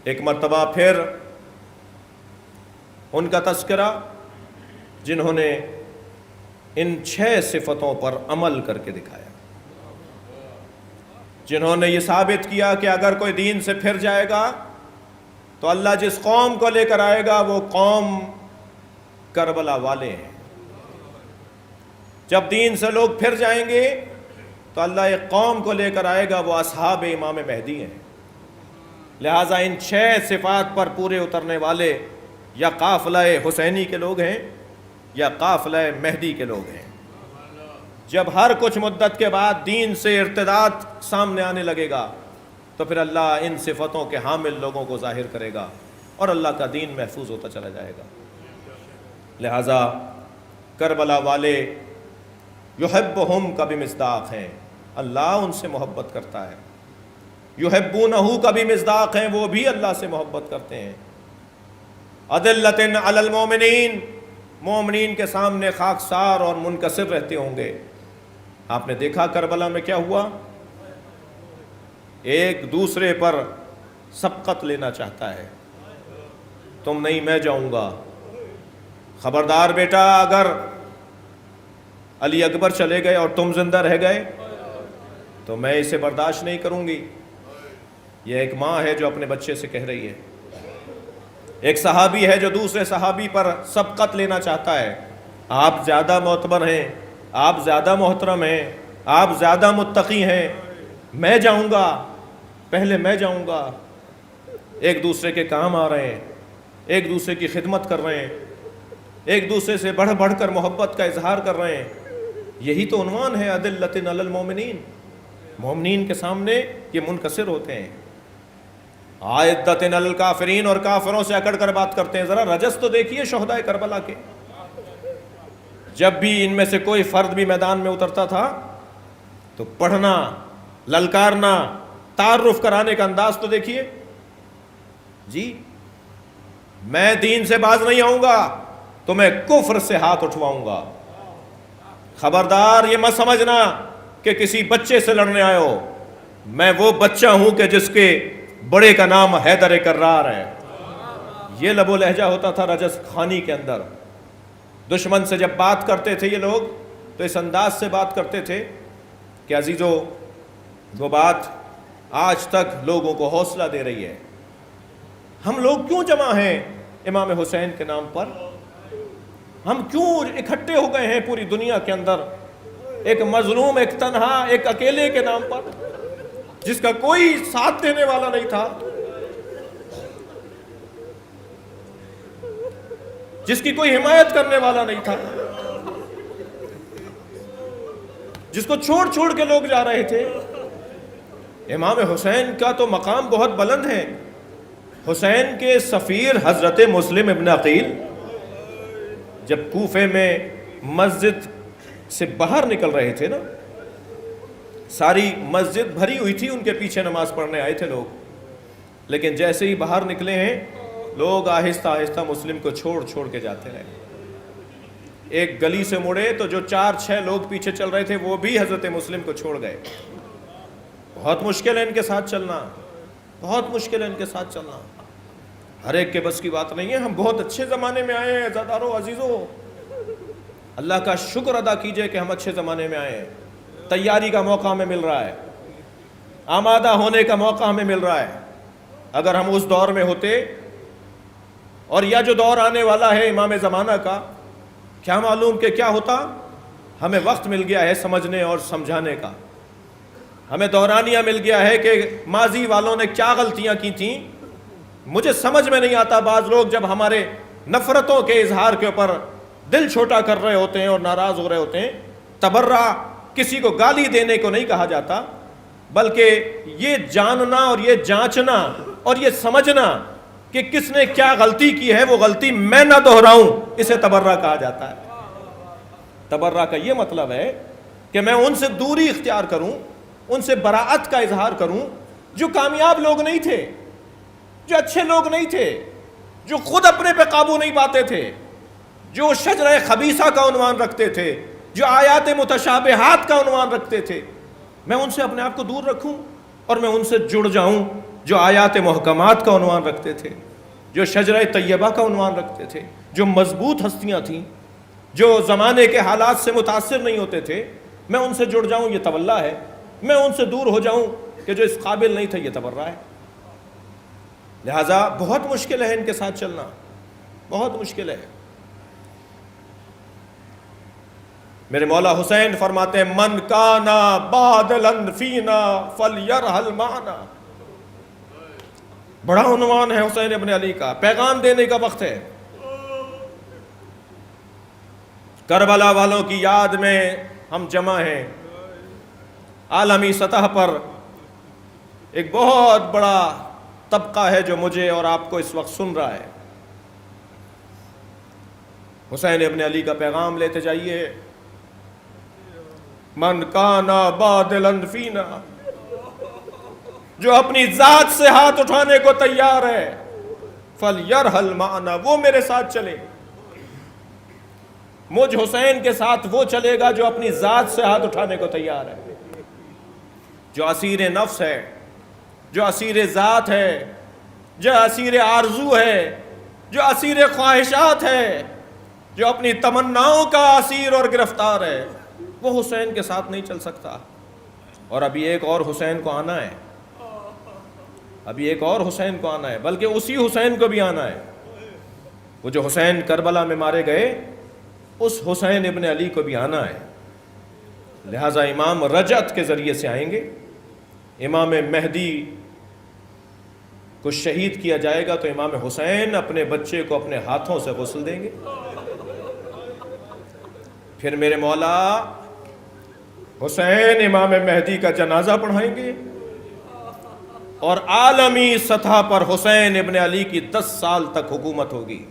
ایک مرتبہ پھر ان کا تذکرہ جنہوں نے ان 6 صفتوں پر عمل کر کے دکھایا، جنہوں نے یہ ثابت کیا کہ اگر کوئی دین سے پھر جائے گا تو اللہ جس قوم کو لے کر آئے گا وہ قوم کربلا والے ہیں۔ جب دین سے لوگ پھر جائیں گے تو اللہ ایک قوم کو لے کر آئے گا، وہ اصحاب امام مہدی ہیں۔ لہٰذا ان 6 صفات پر پورے اترنے والے یا قافلہ حسینی کے لوگ ہیں یا قافلہ مہدی کے لوگ ہیں۔ جب ہر کچھ مدت کے بعد دین سے ارتداد سامنے آنے لگے گا تو پھر اللہ ان صفتوں کے حامل لوگوں کو ظاہر کرے گا اور اللہ کا دین محفوظ ہوتا چلا جائے گا۔ لہٰذا کربلا والے یحبہم کا بھی مصداق ہیں، اللہ ان سے محبت کرتا ہے۔ یحبونہ کا بھی مصداق ہیں، وہ بھی اللہ سے محبت کرتے ہیں۔ اذلۃ علی المؤمنین، مومنین کے سامنے خاکسار اور منکسر رہتے ہوں گے۔ آپ نے دیکھا کربلا میں کیا ہوا، ایک دوسرے پر سبقت لینا چاہتا ہے، تم نہیں میں جاؤں گا، خبردار بیٹا اگر علی اکبر چلے گئے اور تم زندہ رہ گئے تو میں اسے برداشت نہیں کروں گی۔ یہ ایک ماں ہے جو اپنے بچے سے کہہ رہی ہے، ایک صحابی ہے جو دوسرے صحابی پر سبقت لینا چاہتا ہے، آپ زیادہ معتبر ہیں، آپ زیادہ محترم ہیں، آپ زیادہ متقی ہیں، میں جاؤں گا، پہلے میں جاؤں گا۔ ایک دوسرے کے کام آ رہے ہیں، ایک دوسرے کی خدمت کر رہے ہیں، ایک دوسرے سے بڑھ بڑھ کر محبت کا اظہار کر رہے ہیں۔ یہی تو عنوان ہے اذلۃ علی المؤمنین، مومنین کے سامنے یہ منکسر ہوتے ہیں۔ اعدۃ علی الکافرین، اور کافروں سے اکڑ کر بات کرتے ہیں۔ ذرا رجس تو دیکھیے شہدائے کربلا کے، جب بھی ان میں سے کوئی فرد بھی میدان میں اترتا تھا تو پڑھنا، للکارنا، تعارف کرانے کا انداز تو دیکھیے، جی میں دین سے باز نہیں آؤں گا تو میں کفر سے ہاتھ اٹھواؤں گا، خبردار یہ مت سمجھنا کہ کسی بچے سے لڑنے آئے ہو، میں وہ بچہ ہوں کہ جس کے بڑے کا نام حیدر کرار ہے۔ یہ لب و لہجہ ہوتا تھا رجس خانی کے اندر۔ دشمن سے جب بات کرتے تھے یہ لوگ تو اس انداز سے بات کرتے تھے کہ عزیزو وہ بات آج تک لوگوں کو حوصلہ دے رہی ہے۔ ہم لوگ کیوں جمع ہیں امام حسین کے نام پر؟ ہم کیوں اکٹھے ہو گئے ہیں پوری دنیا کے اندر ایک مظلوم، ایک تنہا، ایک اکیلے کے نام پر، جس کا کوئی ساتھ دینے والا نہیں تھا، جس کی کوئی حمایت کرنے والا نہیں تھا، جس کو چھوڑ چھوڑ کے لوگ جا رہے تھے۔ امام حسین کا تو مقام بہت بلند ہے۔ حسین کے سفیر حضرت مسلم ابن عقیل جب کوفے میں مسجد سے باہر نکل رہے تھے نا، ساری مسجد بھری ہوئی تھی، ان کے پیچھے نماز پڑھنے آئے تھے لوگ، لیکن جیسے ہی باہر نکلے ہیں لوگ آہستہ آہستہ مسلم کو چھوڑ چھوڑ کے جاتے رہے۔ ایک گلی سے مڑے تو جو 4-6 لوگ پیچھے چل رہے تھے وہ بھی حضرت مسلم کو چھوڑ گئے۔ بہت مشکل ہے ان کے ساتھ چلنا، بہت مشکل ہے ان کے ساتھ چلنا، ہر ایک کے بس کی بات نہیں ہے۔ ہم بہت اچھے زمانے میں آئے ہیں عزادارو، عزیزو، اللہ کا شکر ادا کیجئے کہ ہم اچھے زمانے میں آئے ہیں۔ تیاری کا موقع ہمیں مل رہا ہے، آمادہ ہونے کا موقع ہمیں مل رہا ہے۔ اگر ہم اس دور میں ہوتے اور یا جو دور آنے والا ہے امام زمانہ کا، کیا معلوم کہ کیا ہوتا۔ ہمیں وقت مل گیا ہے سمجھنے اور سمجھانے کا، ہمیں دورانیہ مل گیا ہے کہ ماضی والوں نے کیا غلطیاں کی تھیں۔ مجھے سمجھ میں نہیں آتا بعض لوگ جب ہمارے نفرتوں کے اظہار کے اوپر دل چھوٹا کر رہے ہوتے ہیں اور ناراض ہو رہے ہوتے ہیں۔ تبرہ کسی کو گالی دینے کو نہیں کہا جاتا، بلکہ یہ جاننا اور یہ جانچنا اور یہ سمجھنا کہ کس نے کیا غلطی کی ہے، وہ غلطی میں نہ دہراؤں، اسے تبرہ کہا جاتا ہے۔ تبرہ کا یہ مطلب ہے کہ میں ان سے دوری اختیار کروں، ان سے براءت کا اظہار کروں جو کامیاب لوگ نہیں تھے، جو اچھے لوگ نہیں تھے، جو خود اپنے پہ قابو نہیں پاتے تھے، جو شجرہ خبیثہ کا عنوان رکھتے تھے، جو آیات متشابہات کا عنوان رکھتے تھے۔ میں ان سے اپنے آپ کو دور رکھوں اور میں ان سے جڑ جاؤں جو آیات محکمات کا عنوان رکھتے تھے، جو شجرہ طیبہ کا عنوان رکھتے تھے، جو مضبوط ہستیاں تھیں، جو زمانے کے حالات سے متاثر نہیں ہوتے تھے، میں ان سے جڑ جاؤں یہ تولا ہے، میں ان سے دور ہو جاؤں کہ جو اس قابل نہیں تھے یہ تبرہ ہے۔ لہٰذا بہت مشکل ہے ان کے ساتھ چلنا، بہت مشکل ہے۔ میرے مولا حسین فرماتے ہیں من کانا بادلا فینا فلیرحل معنا۔ بڑا عنوان ہے حسین ابن علی کا، پیغام دینے کا وقت ہے۔ کربلا والوں کی یاد میں ہم جمع ہیں۔ عالمی سطح پر ایک بہت بڑا طبقہ ہے جو مجھے اور آپ کو اس وقت سن رہا ہے۔ حسین ابن علی کا پیغام لیتے جائیے۔ من کانا بادلا فینا، جو اپنی ذات سے ہاتھ اٹھانے کو تیار ہے، فلیرحل معنا، وہ میرے ساتھ چلے۔ مجھ حسین کے ساتھ وہ چلے گا جو اپنی ذات سے ہاتھ اٹھانے کو تیار ہے، جو اسیر نفس ہے، جو اسیر ذات ہے، جو اسیر آرزو ہے، جو اسیر خواہشات ہے، جو اپنی تمناؤں کا اسیر اور گرفتار ہے، وہ حسین کے ساتھ نہیں چل سکتا۔ اور ابھی ایک اور حسین کو آنا ہے، ابھی ایک اور حسین کو آنا ہے، بلکہ اسی حسین کو بھی آنا ہے۔ وہ جو حسین کربلا میں مارے گئے، اس حسین ابن علی کو بھی آنا ہے۔ لہٰذا امام رجعت کے ذریعے سے آئیں گے۔ امام مہدی کو شہید کیا جائے گا تو امام حسین اپنے بچے کو اپنے ہاتھوں سے غسل دیں گے۔ پھر میرے مولا حسین امام مہدی کا جنازہ پڑھائیں گے، اور عالمی سطح پر حسین ابن علی کی 10 سال تک حکومت ہوگی۔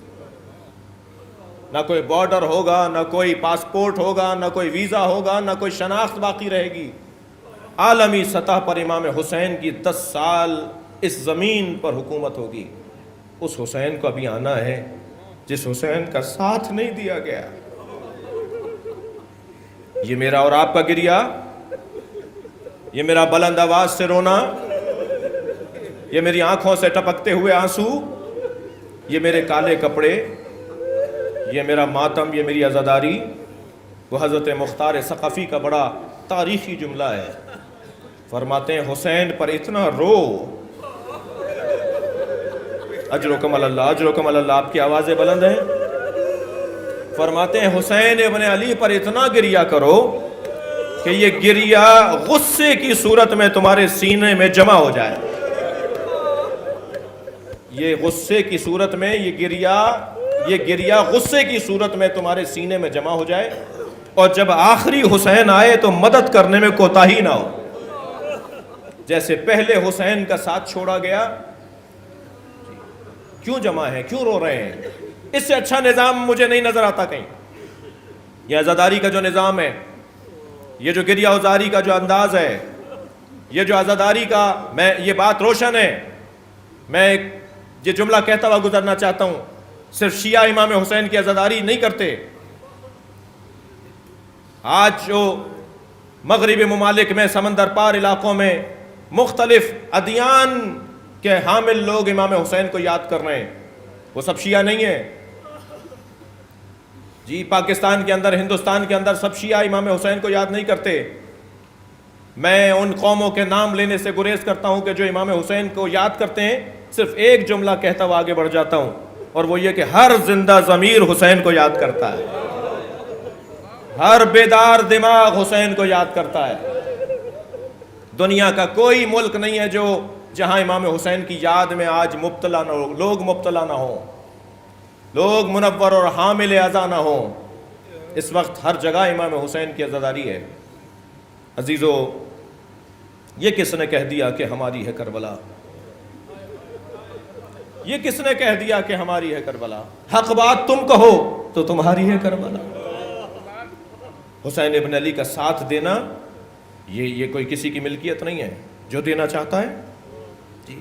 نہ کوئی بارڈر ہوگا، نہ کوئی پاسپورٹ ہوگا، نہ کوئی ویزا ہوگا، نہ کوئی شناخت باقی رہے گی۔ عالمی سطح پر امام حسین کی 10 سال اس زمین پر حکومت ہوگی۔ اس حسین کو ابھی آنا ہے جس حسین کا ساتھ نہیں دیا گیا۔ یہ میرا اور آپ کا گریہ، یہ میرا بلند آواز سے رونا، یہ میری آنکھوں سے ٹپکتے ہوئے آنسو، یہ میرے کالے کپڑے، یہ میرا ماتم، یہ میری عزاداری، وہ حضرت مختار ثقفی کا بڑا تاریخی جملہ ہے۔ فرماتے ہیں حسین پر اتنا رو، اجرکم اللہ، اجرکم اللہ، آپ کی آوازیں بلند ہیں۔ فرماتے ہیں حسین ابن علی پر اتنا گریہ کرو کہ یہ گریہ غصے کی صورت میں تمہارے سینے میں جمع ہو جائے۔ یہ غصے کی صورت میں یہ گریہ غصے کی صورت میں تمہارے سینے میں جمع ہو جائے، اور جب آخری حسین آئے تو مدد کرنے میں کوتاہی نہ ہو۔ جیسے پہلے حسین کا ساتھ چھوڑا گیا، کیوں جمع ہے، کیوں رو رہے ہیں؟ اس سے اچھا نظام مجھے نہیں نظر آتا کہیں۔ یہ عزاداری کا جو نظام ہے، یہ جو گریہ ازاری کا جو انداز ہے، یہ جو عزاداری کا، میں یہ بات روشن ہے، میں یہ جملہ کہتا ہوا گزرنا چاہتا ہوں، صرف شیعہ امام حسین کی عزاداری نہیں کرتے۔ آج جو مغربی ممالک میں، سمندر پار علاقوں میں مختلف ادیان کے حامل لوگ امام حسین کو یاد کر رہے ہیں، وہ سب شیعہ نہیں ہیں جی۔ پاکستان کے اندر، ہندوستان کے اندر سب شیعہ امام حسین کو یاد نہیں کرتے۔ میں ان قوموں کے نام لینے سے گریز کرتا ہوں کہ جو امام حسین کو یاد کرتے ہیں۔ صرف ایک جملہ کہتا ہوا آگے بڑھ جاتا ہوں، اور وہ یہ کہ ہر زندہ ضمیر حسین کو یاد کرتا ہے، ہر بیدار دماغ حسین کو یاد کرتا ہے۔ دنیا کا کوئی ملک نہیں ہے جہاں امام حسین کی یاد میں آج مبتلا نہ ہو، لوگ مبتلا نہ ہوں، لوگ منور اور حامل عزا نہ ہوں۔ اس وقت ہر جگہ امام حسین کی عزاداری ہے۔ عزیزو، یہ کس نے کہہ دیا کہ ہماری ہے کربلا؟ یہ کس نے کہہ دیا کہ ہماری ہے کربلا؟ حق بات تم کہو تو تمہاری ہے کربلا۔ حسین ابن علی کا ساتھ دینا یہ کوئی کسی کی ملکیت نہیں ہے، جو دینا چاہتا ہے جی۔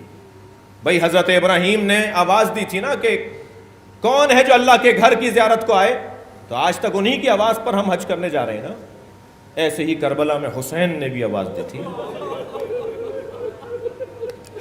بھائی حضرت ابراہیم نے آواز دی تھی نا کہ کون ہے جو اللہ کے گھر کی زیارت کو آئے، تو آج تک انہی کی آواز پر ہم حج کرنے جا رہے ہیں نا۔ ایسے ہی کربلا میں حسین نے بھی آواز دی تھی،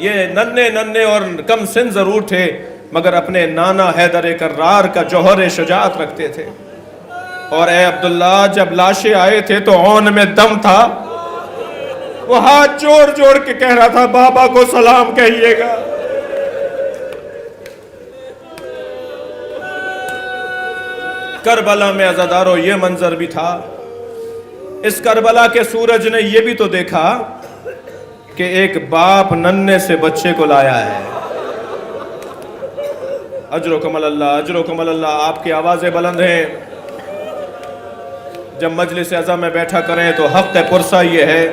یہ ننھے ننھے اور کم سن ضرور تھے مگر اپنے نانا حیدر کرار کا جوہر شجاعت رکھتے تھے. اور اے عبداللہ جب لاشیں آئے تھے تو اون میں دم تھا. وہ ہاتھ جوڑ جوڑ کے کہہ رہا تھا بابا کو سلام کہیے گا. کربلا میں عزادارو یہ منظر بھی تھا. اس کربلا کے سورج نے یہ بھی تو دیکھا کہ ایک باپ ننھے سے بچے کو لایا ہے. اجرکم اللہ اجرکم اللہ. آپ کی آوازیں بلند ہیں. جب مجلس اعظم میں بیٹھا کریں تو حق پرسہ یہ ہے,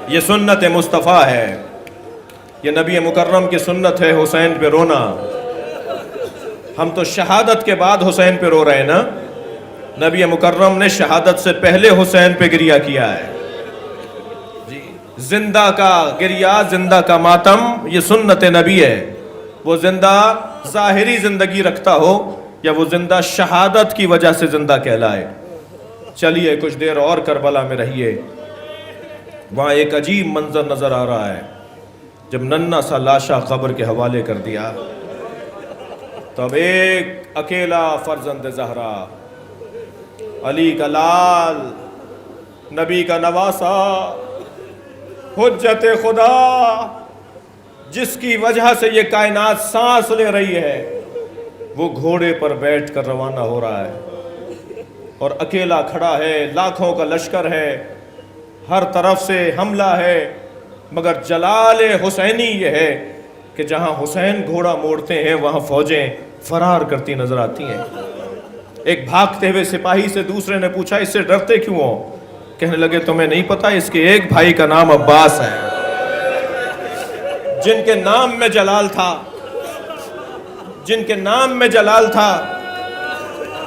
یہ سنت مصطفیٰ ہے, یہ نبی مکرم کی سنت ہے حسین پہ رونا. ہم تو شہادت کے بعد حسین پہ رو رہے ہیں نا. نبی مکرم نے شہادت سے پہلے حسین پہ گریہ کیا ہے. جی زندہ کا گریہ, زندہ کا ماتم, یہ سنت نبی ہے. وہ زندہ ظاہری زندگی رکھتا ہو یا وہ زندہ شہادت کی وجہ سے زندہ کہلائے. چلیے کچھ دیر اور کربلا میں رہیے. وہاں ایک عجیب منظر نظر آ رہا ہے. جب ننھا سا لاشا قبر کے حوالے کر دیا تب ایک اکیلا فرزند زہرا, علی کا لال, نبی کا نواسا, حجت خدا, جس کی وجہ سے یہ کائنات سانس لے رہی ہے, وہ گھوڑے پر بیٹھ کر روانہ ہو رہا ہے اور اکیلا کھڑا ہے. لاکھوں کا لشکر ہے, ہر طرف سے حملہ ہے, مگر جلال حسینی یہ ہے کہ جہاں حسین گھوڑا موڑتے ہیں وہاں فوجیں فرار کرتی نظر آتی ہیں. ایک بھاگتے ہوئے سپاہی سے دوسرے نے پوچھا اس سے ڈرتے کیوں ہو؟ کہنے لگے تمہیں نہیں پتا اس کے ایک بھائی کا نام عباس ہے. جن کے نام میں جلال تھا, جن کے نام میں جلال تھا,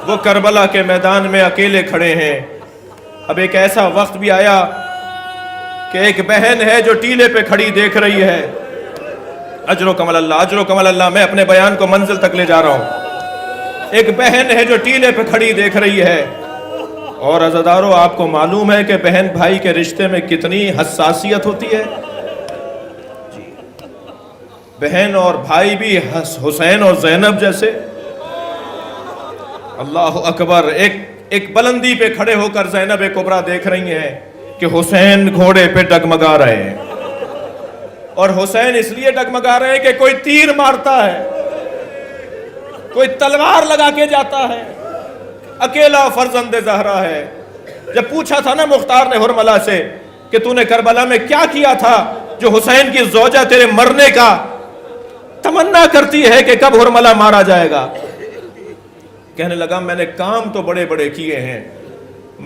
وہ کربلا کے میدان میں اکیلے کھڑے ہیں. اب ایک ایسا وقت بھی آیا کہ ایک بہن ہے جو ٹیلے پہ کھڑی دیکھ رہی ہے. اجرکم اللہ اجرکم اللہ. میں اپنے بیان کو منزل تک لے جا رہا ہوں. ایک بہن ہے جو ٹیلے پہ کھڑی دیکھ رہی ہے. اور عزادارو آپ کو معلوم ہے کہ بہن بھائی کے رشتے میں کتنی حساسیت ہوتی ہے. بہن اور بھائی بھی حسین اور زینب جیسے. اللہ اکبر. ایک بلندی پہ کھڑے ہو کر زینب کبریٰ دیکھ رہی ہیں کہ حسین گھوڑے پہ ڈگمگا رہے ہیں. اور حسین اس لیے ڈگمگا رہے ہیں کہ کوئی تیر مارتا ہے, کوئی تلوار لگا کے جاتا ہے. اکیلا فرزند زہرا ہے. جب پوچھا تھا نا مختار نے حرملہ سے کہ تو نے کربلا میں کیا کیا تھا جو حسین کی زوجہ تیرے مرنے کا تمنا کرتی ہے کہ کب حرملہ مارا جائے گا, کہنے لگا میں نے کام تو بڑے بڑے کیے ہیں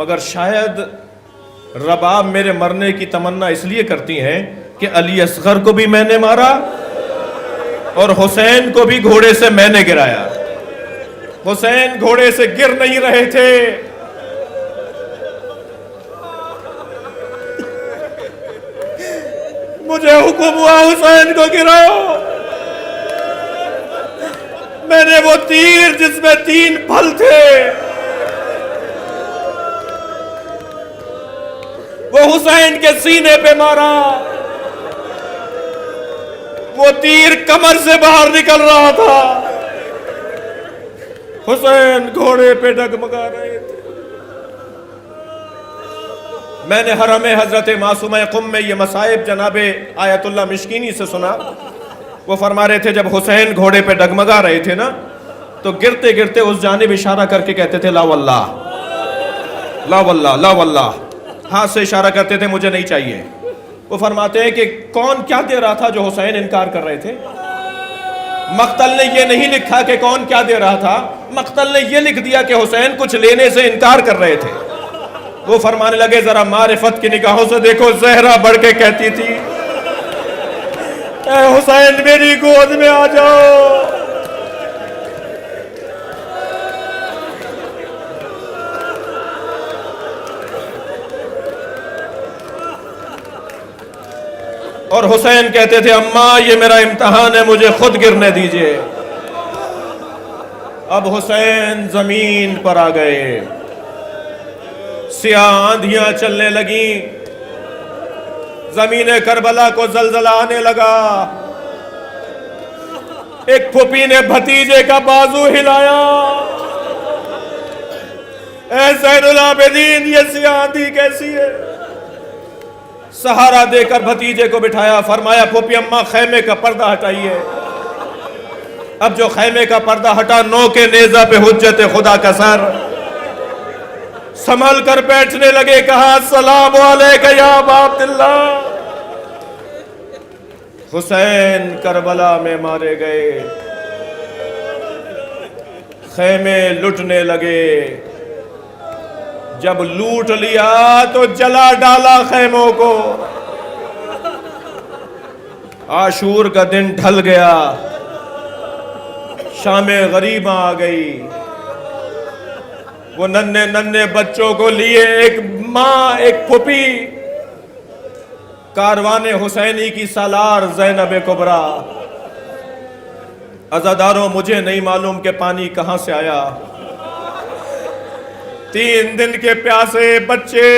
مگر شاید رباب میرے مرنے کی تمنا اس لیے کرتی ہیں کہ علی اصغر کو بھی میں نے مارا اور حسین کو بھی گھوڑے سے میں نے گرایا. حسین گھوڑے سے گر نہیں رہے تھے, مجھے حکم ہوا حسین کو گراؤ. میں نے وہ تیر جس میں 3 پھل تھے وہ حسین کے سینے پہ مارا. وہ تیر کمر سے باہر نکل رہا تھا. حسین گھوڑے پہ ڈگمگا رہے تھے. میں نے حرم حضرت معصومہ قم میں یہ مصائب جناب آیت اللہ مشکینی سے سنا. وہ فرما رہے تھے جب حسین گھوڑے پہ ڈگمگا رہے تھے نا تو گرتے گرتے اس جانب اشارہ کر کے کہتے تھے لا واللہ لا واللہ لا واللہ. ہاتھ سے اشارہ کرتے تھے مجھے نہیں چاہیے. وہ فرماتے ہیں کہ کون کیا دے رہا تھا جو حسین انکار کر رہے تھے. مقتل نے یہ نہیں لکھا کہ کون کیا دے رہا تھا, مقتل نے یہ لکھ دیا کہ حسین کچھ لینے سے انکار کر رہے تھے. وہ فرمانے لگے ذرا معرفت کی نگاہوں سے دیکھو. زہرا بڑھ کے کہتی تھی اے حسین میری گود میں آ جاؤ. اور حسین کہتے تھے اماں یہ میرا امتحان ہے, مجھے خود گرنے دیجئے. اب حسین زمین پر آ گئے. سیاہ آندھیاں چلنے لگیں. زمین کربلا کو زلزلہ آنے لگا. ایک پھوپھی نے بھتیجے کا بازو ہلایا. اے زین العابدین یہ سیاہ آندھی کیسی ہے؟ سہارا دے کر بھتیجے کو بٹھایا. فرمایا پھوپھی اماں خیمے کا پردہ ہٹائیے. اب جو خیمے کا پردہ ہٹا، نو کے نیزہ پہ حجت خدا کا سر. سنبھل کر بیٹھنے لگے. کہا السلام علیکہ یا ابا عبداللہ. حسین کربلا میں مارے گئے. خیمے لٹنے لگے. جب لوٹ لیا تو جلا ڈالا خیموں کو. عاشور کا دن ڈھل گیا. شام غریباں آ گئی. وہ ننھے ننھے بچوں کو لیے ایک ماں، ایک پھوپھی، کاروان حسینی کی سالار زینب کبریٰ. عزاداروں مجھے نہیں معلوم کہ پانی کہاں سے آیا. 3 دن کے پیاسے بچے،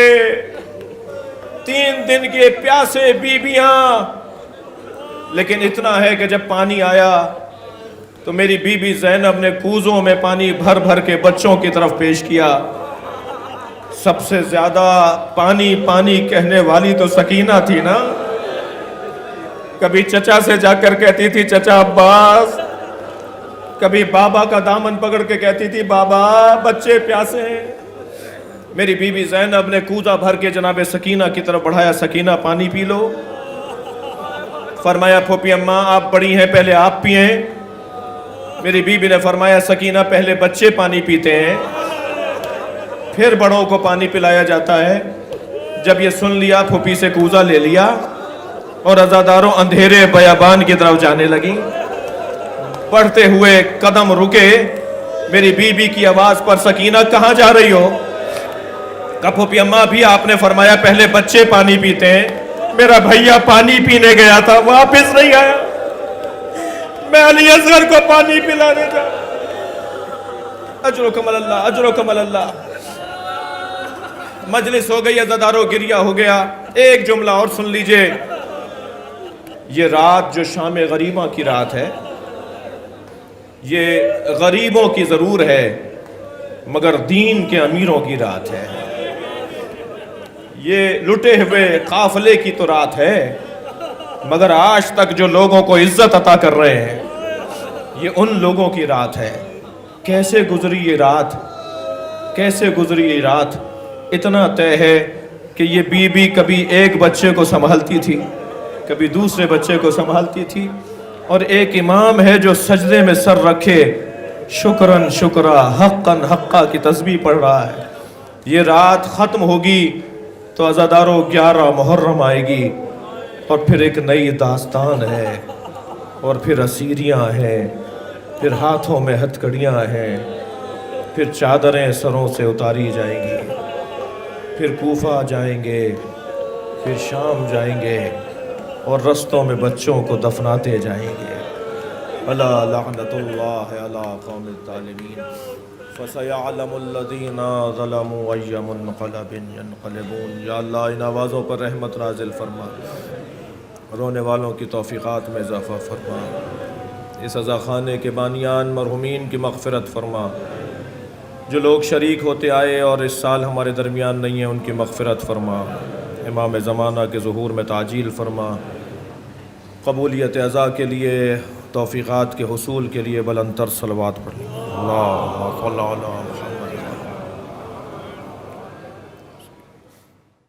3 دن کے پیاسے بیویاں. لیکن اتنا ہے کہ جب پانی آیا تو میری بی بی زینب نے کوزوں میں پانی بھر بھر کے بچوں کی طرف پیش کیا. سب سے زیادہ پانی پانی کہنے والی تو سکینہ تھی نا. کبھی چچا سے جا کر کہتی تھی چچا عباس، کبھی بابا کا دامن پکڑ کے کہتی تھی بابا بچے پیاسے ہیں. میری بی بی زینب نے کوزہ بھر کے جناب سکینہ کی طرف بڑھایا. سکینہ پانی پی لو. فرمایا پھوپھی اماں آپ بڑی ہیں، پہلے آپ پئیں. میری بی بی نے فرمایا سکینہ پہلے بچے پانی پیتے ہیں، پھر بڑوں کو پانی پلایا جاتا ہے. جب یہ سن لیا پھوپھی سے کوزہ لے لیا اور عزاداروں اندھیرے بیابان کی طرف جانے لگی. بڑھتے ہوئے قدم رکے. میری بی بی کی آواز پر سکینہ کہاں جا رہی ہو؟ کہا پھوپھی اماں بھی آپ نے فرمایا پہلے بچے پانی پیتے ہیں. میرا بھیا پانی پینے گیا تھا، واپس نہیں آیا. میں علی اصغر کو پانی پلانے جا. اجرکم اللہ، اجرکم اللہ. مجلس ہو گئی، عزاداروں گریہ ہو گیا. ایک جملہ اور سن لیجئے. یہ رات جو شام غریباں کی رات ہے، یہ غریبوں کی ضرور ہے مگر دین کے امیروں کی رات ہے. یہ لٹے ہوئے قافلے کی تو رات ہے مگر آج تک جو لوگوں کو عزت عطا کر رہے ہیں یہ ان لوگوں کی رات ہے. کیسے گزری یہ رات، کیسے گزری یہ رات؟ اتنا طے ہے کہ یہ بی بی کبھی ایک بچے کو سنبھالتی تھی، کبھی دوسرے بچے کو سنبھالتی تھی، اور ایک امام ہے جو سجدے میں سر رکھے شکراً شکرا حقاً حقا کی تسبیح پڑھ رہا ہے. یہ رات ختم ہوگی تو عزاداروں 11 محرم آئے گی اور پھر ایک نئی داستان ہے، اور پھر اسیریاں ہیں، پھر ہاتھوں میں ہتھ کڑیاں ہیں، پھر چادریں سروں سے اتاری جائیں گی، پھر کوفہ جائیں گے، پھر شام جائیں گے اور رستوں میں بچوں کو دفناتے جائیں گے. الا لعنت اللہ علی قوم الظالمین فسیعلم الذین ظلموا ای منقلب ینقلبون. یا اللہ ان آوازوں پر رحمت نازل فرما، رونے والوں کی توفیقات میں اضافہ فرما. اس عزا خانے کے بانیان مرحومین کی مغفرت فرما. جو لوگ شریک ہوتے آئے اور اس سال ہمارے درمیان نہیں ہیں ان کی مغفرت فرما. امام زمانہ کے ظہور میں تعجیل فرما. قبولیت عزا کے لیے، توفیقات کے حصول کے لیے بلند تر صلوات پڑھیں. اللہم صل علی محمد.